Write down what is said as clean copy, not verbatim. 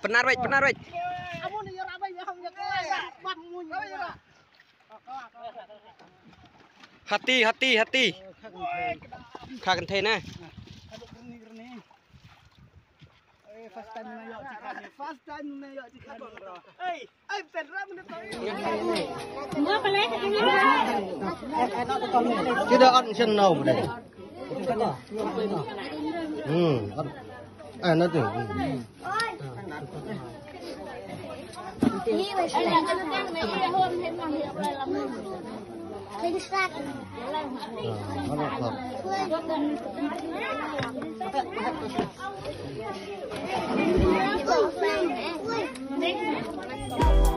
Benar weh, benar weh. Hati. Kagen thế nè. First time na yo chikan. Hey, pedra menit to. Mua pala Kita on chân nâu đây. Nó tưởng. Hãy subscribe cho kênh Ghiền Mì Gõ để không bỏ lỡ những video hấp dẫn.